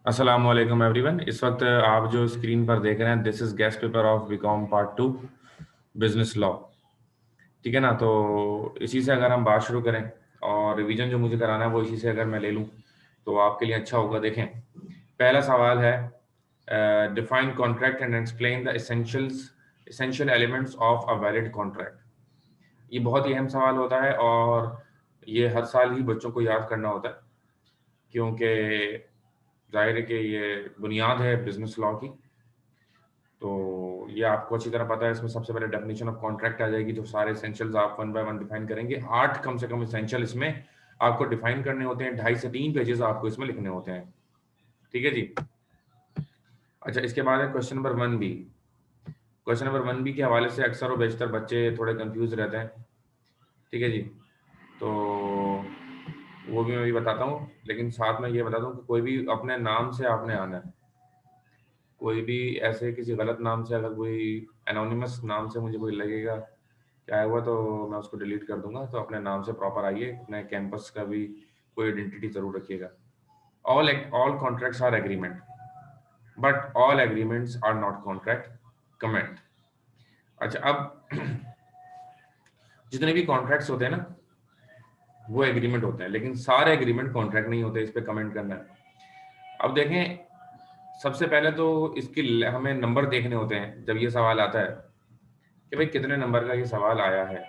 अस्सलाम वालेकुम एवरीवन। इस वक्त आप जो स्क्रीन पर देख रहे हैं, this is guess paper of B Com part 2 business law. ठीक है ना। तो इसी से अगर हम बात शुरू करें और रिवीजन जो मुझे कराना है वो इसी से अगर मैं ले लूँ तो आपके लिए अच्छा होगा। देखें, पहला सवाल है define contract and explain the essential elements of a valid contract. ये बहुत ही अहम सवाल होता है और ये हर साल ही बच्चों को याद करना होता है, क्योंकि जाहिर है कि ये बुनियाद है बिजनेस लॉ की। तो ये आपको अच्छी तरह पता है। इसमें सबसे पहले डेफिनेशन ऑफ कॉन्ट्रैक्ट आ जाएगी, तो सारे एसेंशियल्स आप वन बाय वन डिफाइन करेंगे। 8 कम से कम एसेंशियल इसमें आपको डिफाइन करने होते हैं। 2.5 से 3 पेजेस आपको इसमें लिखने होते हैं। ठीक है जी। अच्छा, इसके बाद है question number 1 B. Question number 1 B के हवाले से अक्सर और बेशतर बच्चे थोड़े कंफ्यूज रहते हैं। ठीक है जी। तो वो भी मैं भी बताता हूँ, लेकिन साथ में ये बताता हूँ कि कोई भी अपने नाम से आपने आना है। कोई भी ऐसे किसी गलत नाम से, अगर कोई एनोनिमस नाम से मुझे कोई लगेगा क्या हुआ, तो मैं उसको डिलीट कर दूंगा। तो अपने नाम से प्रॉपर आइए, अपने कैंपस का भी कोई आइडेंटिटी जरूर रखिएगा। All contracts are agreement, but all agreements are not contract. Comment. अच्छा, अब जितने भी कॉन्ट्रैक्ट्स होते हैं ना, वो एग्रीमेंट होते हैं, लेकिन सारे एग्रीमेंट कॉन्ट्रैक्ट नहीं होते। इस पे कमेंट करना है। अब देखें, सबसे पहले तो इसकी हमें नंबर देखने होते हैं जब ये सवाल आता है कि भाई कितने नंबर का ये सवाल आया है।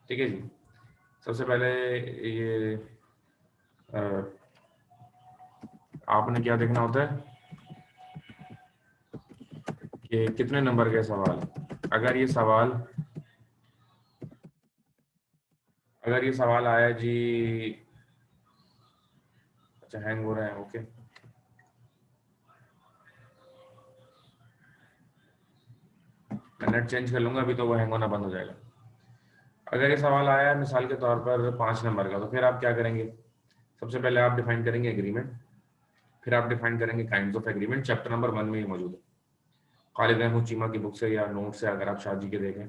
ठीक है जी। सबसे पहले ये अ, आपने क्या देखना होता है कि कितने नंबर का सवाल। अगर ये सवाल अगर ये सवाल आया जी। अच्छा, हैंग हो रहा है। ओके, मैं नेट चेंज कर लूंगा अभी, तो वो हैंग होना बंद हो जाएगा। अगर ये सवाल आया है मिसाल के तौर पर 5 नंबर का, तो फिर आप क्या करेंगे? सबसे पहले आप डिफाइन करेंगे एग्रीमेंट, फिर आप डिफाइन करेंगे kinds of agreement. Chapter number 1 में ही मौजूद है, खालिद महमूद चीमा की बुक से या नोट से, अगर आप शाह जी के देखें।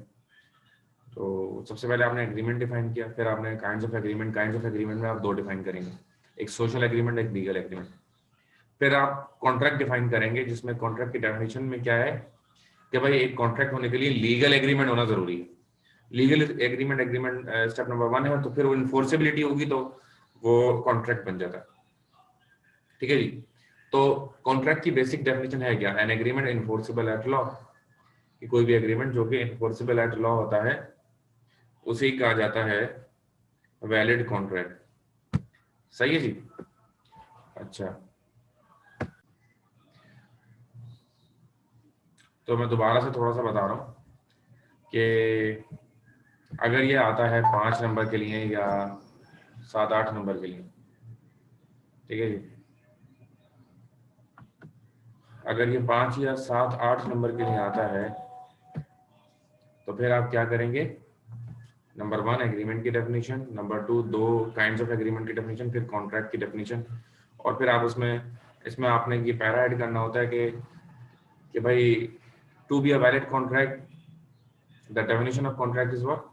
तो सबसे पहले आपने एग्रीमेंट डिफाइन किया, फिर आपने kinds of agreement. Kinds of agreement में आप 2 डिफाइन करेंगे, एक सोशल एग्रीमेंट, एक लीगल एग्रीमेंट। फिर आप कॉन्ट्रैक्ट डिफाइन करेंगे, जिसमें कॉन्ट्रैक्ट की डेफिनेशन में क्या है कि भाई एक कॉन्ट्रैक्ट होने के लिए लीगल एग्रीमेंट होना जरूरी है। Legal agreement agreement step number 1 है, तो फिर वो इन्फोर्सेबिलिटी होगी, तो वो कॉन्ट्रैक्ट बन जाता है। ठीक है जी। तो कॉन्ट्रैक्ट की बेसिक डेफिनेशन है क्या? An agreement enforceable at law. कि कोई भी एग्रीमेंट जो कि इन्फोर्सेबल एट लॉ होता है, उसे ही कहा जाता है वैलिड कॉन्ट्रैक्ट। सही है जी। अच्छा, तो मैं दोबारा से थोड़ा सा बता रहा हूँ कि अगर ये आता है 5 नंबर के लिए या 7-8 नंबर के लिए, ठीक है जी। अगर ये 5 या 7-8 नंबर के लिए आता है, तो फिर आप क्या करेंगे? नंबर 1 एग्रीमेंट की डेफिनेशन, नंबर 2 दो काइंड्स ऑफ एग्रीमेंट की डेफिनेशन, फिर कॉन्ट्रैक्ट की डेफिनेशन। और फिर आप उसमें इसमें आपने ये पैरा ऐड करना होता है कि भाई to be a valid contract, the definition of contract is what?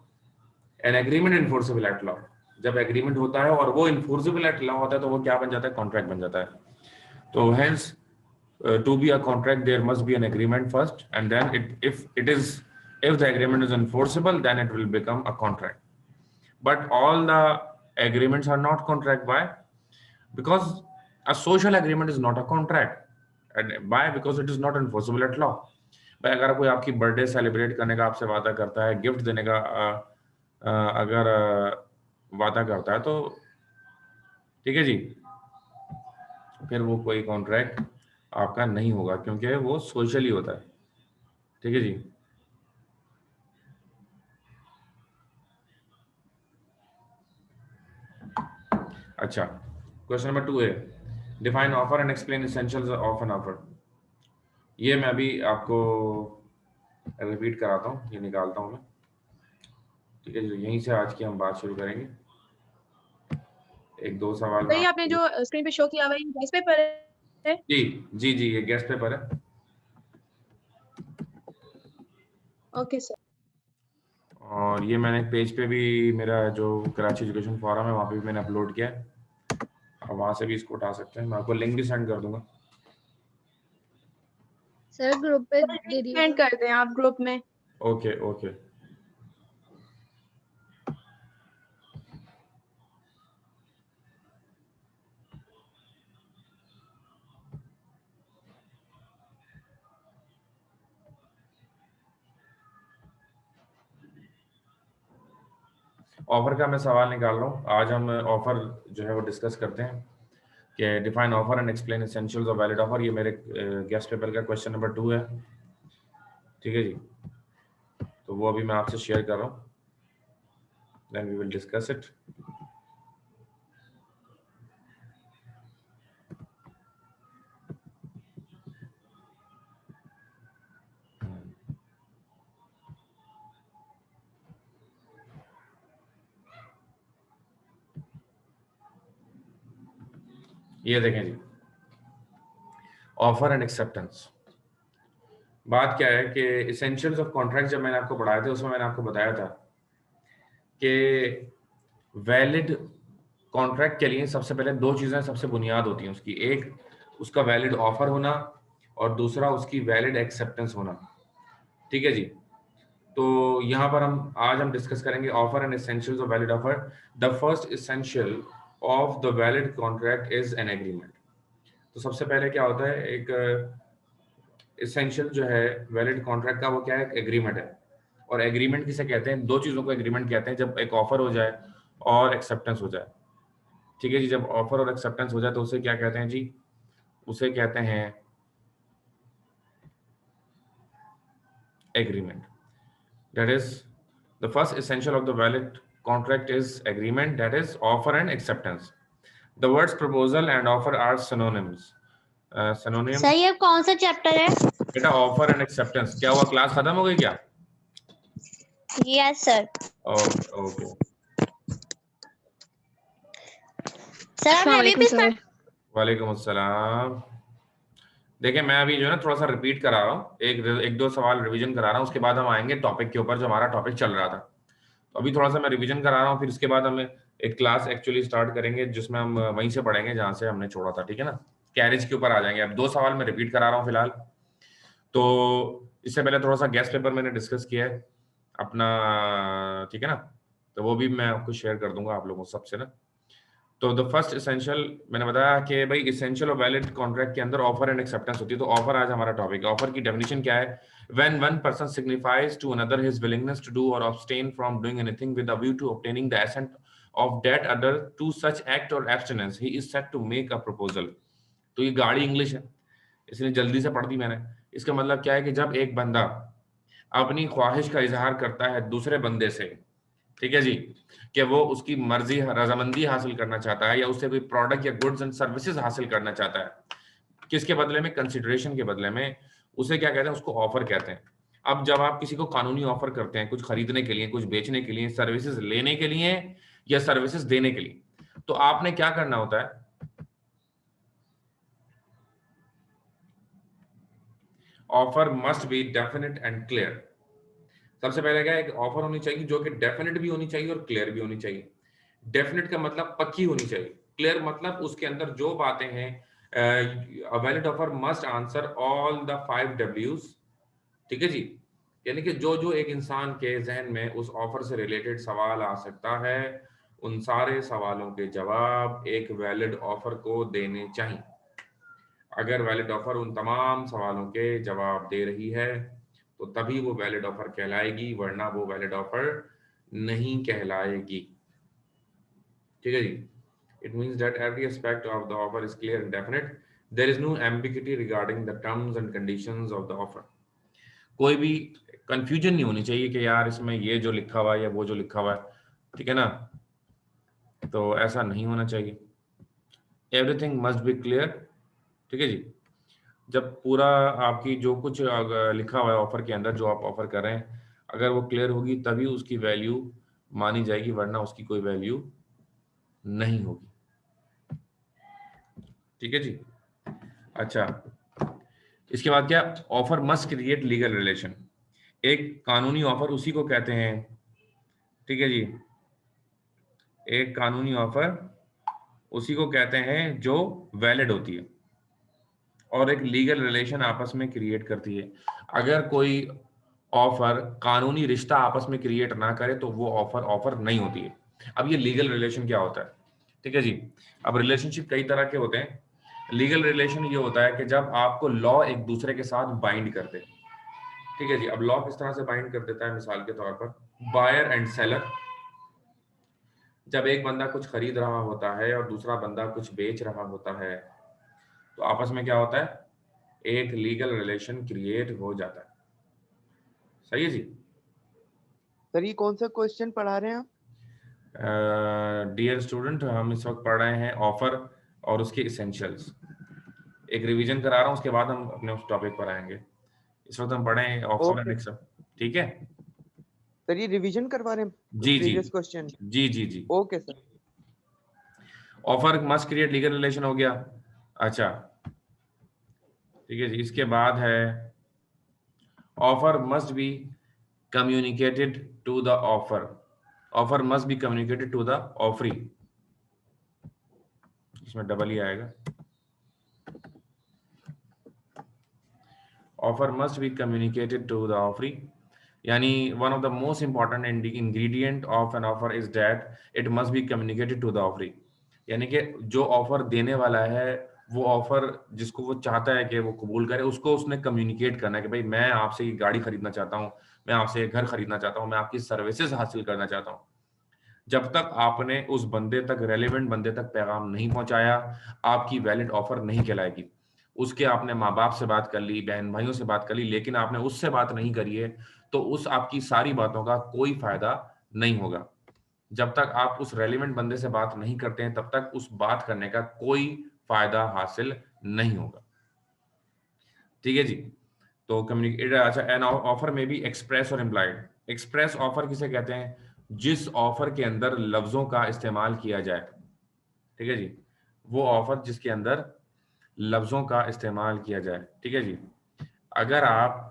An agreement enforceable at law. जब एग्रीमेंट होता है और वो इन्फोर्सेबल एट लॉ होता है, तो वो क्या बन जाता है? कॉन्ट्रैक्ट बन जाता है। तो hence to be a contract there must be an agreement first, and then if the agreement is enforceable, then it will become a contract. But all the agreements are not contract. Why? Because a social agreement is not a contract. And why? Because it is not enforceable at law. भाई अगर कोई आपकी birthday celebrate करने का आपसे वादा करता है, गिफ्ट देने का अगर वादा करता है, तो ठीक है जी, फिर वो कोई कॉन्ट्रैक्ट आपका नहीं होगा, क्योंकि वो सोशली होता है। ठीक है जी। अच्छा, क्वेश्चन नंबर 2 है define offer and explain essentials of an offer. ये मैं भी आपको रिपीट कराता हूँ, ये निकालता हूँ मैं। ठीक है जी, यहीं से आज की हम बात शुरू करेंगे। एक दो सवाल तो मैं ये आपने आपको। जो स्क्रीन पे शो किया हुआ है गैस पेपर है? जी जी जी, ये गेस्ट पेपर है। Okay sir. और ये मैंने पेज पे भी, मेरा जो कराची एजुकेशन फोरम है वहाँ पे भी मैंने अपलोड किया है। वहां से भी इसको उठा सकते हैं, मैं आपको लिंक भी सेंड कर दूंगा। सर ग्रुप पे दे दिए। सेंड कर दें आप ग्रुप में। Okay okay. ऑफर का मैं सवाल निकाल रहा हूँ। आज हम ऑफर जो है वो डिस्कस करते हैं कि define offer and explain essentials of valid offer. ये मेरे गेस्ट पेपर का क्वेश्चन नंबर 2 है, ठीक है जी। तो वो अभी मैं आपसे शेयर कर रहा हूँ, then we will discuss it. ये देखें जी, ऑफर एंड एक्सेप्टेंस। बात क्या है कि एसेंशियल्स ऑफ कॉन्ट्रैक्ट जब मैंने आपको पढ़ाए थे उसमें मैंने आपको बताया था कि वैलिड कॉन्ट्रैक्ट के लिए सबसे पहले दो चीजें सबसे बुनियाद होती हैं उसकी। एक उसका वैलिड ऑफर होना और दूसरा उसकी वैलिड एक्सेप्टेंस होना, ठीक है जी। तो यहाँ पर आज हम डिस्कस करेंगे offer and essentials of valid offer. The first essential of the valid contract is an agreement. तो सबसे पहले क्या होता है, एक एसेंशियल जो है वैलिड कॉन्ट्रैक्ट का, वो क्या है, एग्रीमेंट है। और एग्रीमेंट किसे कहते हैं, दो चीजों को एग्रीमेंट कहते हैं, जब एक ऑफर हो जाए और एक्सेप्टेंस हो जाए, ठीक है जी। जब ऑफर और एक्सेप्टेंस हो जाए तो उसे क्या कहते हैं जी, उसे कहते हैं agreement. That is the first essential of the valid contract is agreement, that is offer and acceptance. The words proposal and offer are synonyms. Synonym sir ये कौन सा चैप्टर है? बेटा ऑफर एंड एक्सेप्टेंस। क्या हुआ, क्लास खत्म हो गई क्या? Yes sir. Okay okay. Sir मैं भी सर। वालेकुम अस्सलाम। देखिए मैं अभी जो है ना थोड़ा सा रिपीट करा रहा हूँ, एक दो सवाल रिवीजन करा रहा हूँ, उसके बाद हम आएंगे टॉपिक के ऊपर जो हमारा टॉपिक चल रहा था। तो अभी थोड़ा सा मैं रिवीजन करा रहा हूँ, फिर उसके बाद हम एक क्लास एक्चुअली स्टार्ट करेंगे जिसमें हम वहीं से पढ़ेंगे जहाँ से हमने छोड़ा था, ठीक है ना। कैरेज के ऊपर आ जाएंगे। अब दो सवाल मैं रिपीट करा रहा हूँ फिलहाल। तो इससे पहले थोड़ा सा गेस्ट पेपर मैंने डिस्कस किया है अपना, ठीक है ना। तो वो भी मैं आपको शेयर कर दूंगा आप लोगों सबसे ना। तो द फर्स्ट एसेंशियल मैंने बताया कि भाई एसेंशियल और वैलिड कॉन्ट्रैक्ट के अंदर ऑफर एंड एक्सेप्टेंस होती है। तो ऑफर आज हमारा टॉपिक है। ऑफर की डेफिनेशन क्या है, when one person signifies to another his willingness to do or abstain from doing anything with a view to obtaining the assent of that other to such act or abstinence, he is said to make a proposal. तो ये गाढ़ी English है, इसलिए जल्दी से पढ़ दी मैंने। इसका मतलब क्या है कि जब एक बंदा अपनी ख्वाहिश का इजहार करता है दूसरे बंदे से, ठीक है जी, कि वो उसकी मर्जी रजामंदी हासिल करना चाहता है या उससे कोई प्रोडक्ट या गुड्स एंड सर्विसेज हासिल करना चाहता है, किसके बदले में, कंसिडरेशन के बदले में, उसे क्या कहते हैं, उसको ऑफर कहते हैं। अब जब आप किसी को कानूनी ऑफर करते हैं कुछ खरीदने के लिए, कुछ बेचने के लिए, सर्विसेज लेने के लिए या सर्विसेज देने के लिए, तो आपने क्या करना होता है, offer must B definite and clear. सबसे पहले क्या है, एक ऑफर होनी चाहिए जो कि डेफिनेट भी होनी चाहिए और क्लियर भी होनी चाहिए। डेफिनेट का मतलब पक्की होनी चाहिए, क्लियर मतलब उसके अंदर जो बातें हैं, valid offer must answer all the 5 W's, ठीक है जी। यानी कि जो जो एक इंसान के जहन में उस ऑफर से रिलेटेड सवाल आ सकता है, उन सारे सवालों के जवाब एक वैलिड ऑफर को देने चाहिए। अगर वैलिड ऑफर उन तमाम सवालों के जवाब दे रही है तो तभी वो वैलिड ऑफर कहलाएगी, वरना वो वैलिड ऑफर नहीं कहलाएगी, ठीक है जी। It means that every aspect of the offer is clear and definite, there is no ambiguity regarding the terms and conditions of the offer. कोई भी कंफ्यूजन नहीं होनी चाहिए कि यार इसमें ये जो लिखा हुआ है या वो जो लिखा हुआ है, ठीक है ना। तो ऐसा नहीं होना चाहिए, एवरीथिंग मस्ट बी क्लियर, ठीक है जी। जब पूरा आपकी जो कुछ लिखा हुआ है ऑफर के अंदर, जो आप ऑफर कर रहे हैं, अगर वो क्लियर होगी तभी उसकी वैल्यू मानी जाएगी, वरना उसकी कोई वैल्यू नहीं होगी, ठीक है जी। अच्छा, इसके बाद क्या, offer must create legal relation. एक कानूनी ऑफर उसी को कहते हैं, ठीक है जी, एक कानूनी ऑफर उसी को कहते हैं जो वैलिड होती है और एक लीगल रिलेशन आपस में क्रिएट करती है। अगर कोई ऑफर कानूनी रिश्ता आपस में क्रिएट ना करे तो वो ऑफर नहीं होती है। अब ये लीगल रिलेशन क्या होता है, ठीक है जी। अब रिलेशनशिप कई तरह के होते हैं। लीगल रिलेशन ये होता है कि जब आपको लॉ एक दूसरे के साथ बाइंड कर दे, ठीक है जी। अब लॉ किस तरह से बाइंड कर देता है, मिसाल के तौर पर बायर एंड सेलर, जब एक बंदा कुछ खरीद रहा होता है और दूसरा बंदा कुछ बेच रहा होता है तो आपस में क्या होता है, एक लीगल रिलेशन क्रिएट हो जाता है। सही है जी। सर ये कौन सा क्वेश्चन पढ़ा रहे हैं आप? डियर स्टूडेंट, हम इस वक्त पढ़ रहे हैं ऑफर और उसके इसेंशियल्स। एक रिवीजन करा रहा हूँ, उसके बाद हम अपने उस टॉपिक पर आएंगे। इस वक्त हम पढ़े हैं ऑफर एंड एक्सेप्ट, ठीक है। सर ये रिवीजन करवा रहे हैं जी जी प्रीवियस क्वेश्चन? जी जी जी। Okay sir. Offer must create legal relation हो गया। अच्छा ठीक है जी। इसके बाद है offer must be communicated to the offer. Offer must be communicated to the offering. इसमें डबल ही आएगा। Offer must be communicated to the offering. यानी one of the most important ingredient of an offer is that it must be communicated to the offering. यानी कि जो offer देने वाला है वो ऑफर जिसको वो चाहता है कि वो कबूल करे, उसको उसने कम्युनिकेट करना है कि भाई मैं आपसे ये गाड़ी खरीदना चाहता हूँ, मैं आपसे घर खरीदना चाहता हूँ, मैं आपकी सर्विसेज हासिल करना चाहता हूँ। जब तक आपने उस बंदे तक, रेलेवेंट बंदे तक पैगाम नहीं पहुंचाया, आपकी वैलिड ऑफर नहीं कहलाएगी। उसके आपने माँ बाप से बात कर ली, बहन भाइयों से बात कर ली, लेकिन आपने उससे बात नहीं करी है तो उस आपकी सारी बातों का कोई फायदा नहीं होगा। जब तक आप उस रेलेवेंट बंदे से बात नहीं करते हैं तब तक उस बात करने का कोई फायदा हासिल नहीं होगा। ठीक है जी। तो कम्युनिकेट, अच्छा, एन ऑफर में भी एक्सप्रेस और इम्प्लाइड। एक्सप्रेस ऑफर किसे कहते हैं, जिस ऑफर के अंदर लफ्जों का इस्तेमाल किया जाए, ठीक है जी। वो ऑफर जिसके अंदर लफ्जों का इस्तेमाल किया जाए, ठीक है जी। अगर आप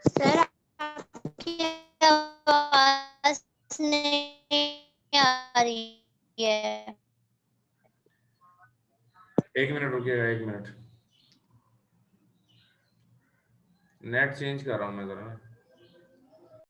सर आपकी आवाज नहीं आ रही है। एक मिनट रुकिएगा, एक मिनट, नेट चेंज कर रहा हूं मैं जरा।